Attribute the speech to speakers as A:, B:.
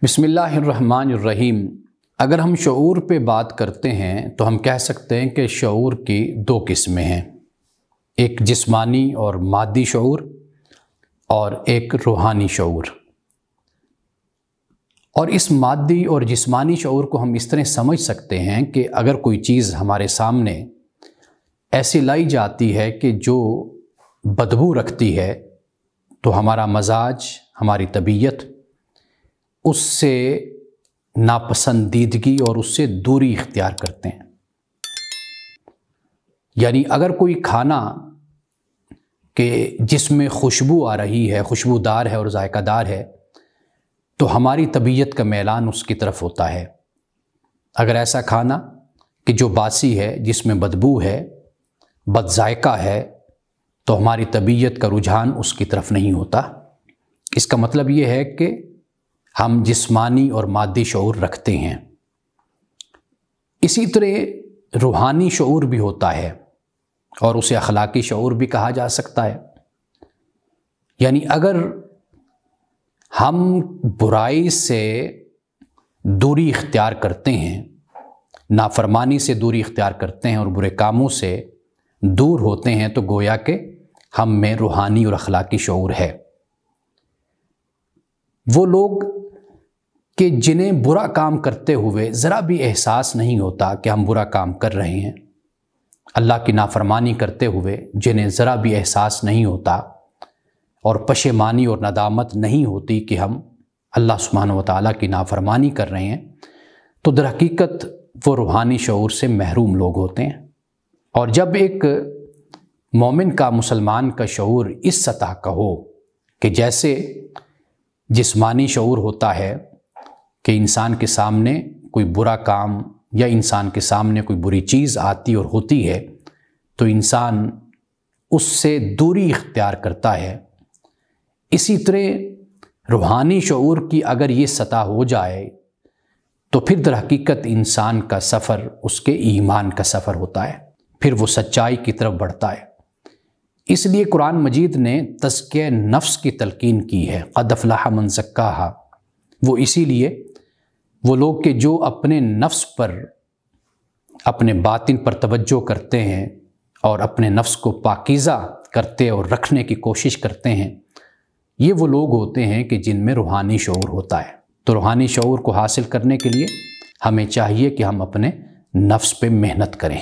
A: बिस्मिल्लाहिर्रहमानिर्रहीम। अगर हम शऊर पे बात करते हैं तो हम कह सकते हैं कि शऊर की दो किस्में हैं, एक जिस्मानी और मादी शऊर और एक रूहानी शऊर। और इस मादी और जिस्मानी शऊर को हम इस तरह समझ सकते हैं कि अगर कोई चीज़ हमारे सामने ऐसी लाई जाती है कि जो बदबू रखती है तो हमारा मजाज, हमारी तबीयत उससे नापसंदीदगी और उससे दूरी इख्तियार करते हैं। यानी अगर कोई खाना के जिसमें खुशबू आ रही है, खुशबूदार है और जायकादार है, तो हमारी तबीयत का मैलान उसकी तरफ होता है। अगर ऐसा खाना कि जो बासी है, जिसमें बदबू है, बदजायका है, तो हमारी तबीयत का रुझान उसकी तरफ नहीं होता। इसका मतलब ये है कि हम जिस्मानी और मादी शऊर रखते हैं। इसी तरह रूहानी शऊर भी होता है और उसे अखलाकी शऊर भी कहा जा सकता है। यानी अगर हम बुराई से दूरी इख्तियार करते हैं, नाफरमानी से दूरी इख्तियार करते हैं और बुरे कामों से दूर होते हैं, तो गोया कि हम में रूहानी और अखलाकी शऊर है। वो लोग कि जिन्हें बुरा काम करते हुए ज़रा भी एहसास नहीं होता कि हम बुरा काम कर रहे हैं, अल्लाह की नाफरमानी करते हुए जिन्हें ज़रा भी एहसास नहीं होता और पशेमानी और नदामत नहीं होती कि हम अल्लाह सुब्हानहू व तआला की नाफरमानी कर रहे हैं, तो दरहकीकत वो रूहानी शऊर से महरूम लोग होते हैं। और जब एक मोमिन का, मुसलमान का शऊर इस सतह का हो कि जैसे जिस्मानी शऊर होता है कि इंसान के सामने कोई बुरा काम या इंसान के सामने कोई बुरी चीज़ आती और होती है तो इंसान उससे दूरी इख्तियार करता है, इसी तरह रूहानी शऊर की अगर ये सतह हो जाए तो फिर दरहकीकत इंसान का सफ़र उसके ईमान का सफ़र होता है, फिर वो सच्चाई की तरफ बढ़ता है। इसलिए कुरान मजीद ने तज़किया नफ्स की तलकीन की है, क़द अफ़लह मन ज़क्काहा। वो इसीलिए वो लोग के जो अपने नफ्स पर, अपने बातिन पर तवज्जो करते हैं और अपने नफ्स को पाकीज़ा करते और रखने की कोशिश करते हैं, ये वो लोग होते हैं कि जिनमें रूहानी शऊर होता है। तो रूहानी शऊर को हासिल करने के लिए हमें चाहिए कि हम अपने नफ्स पे मेहनत करें।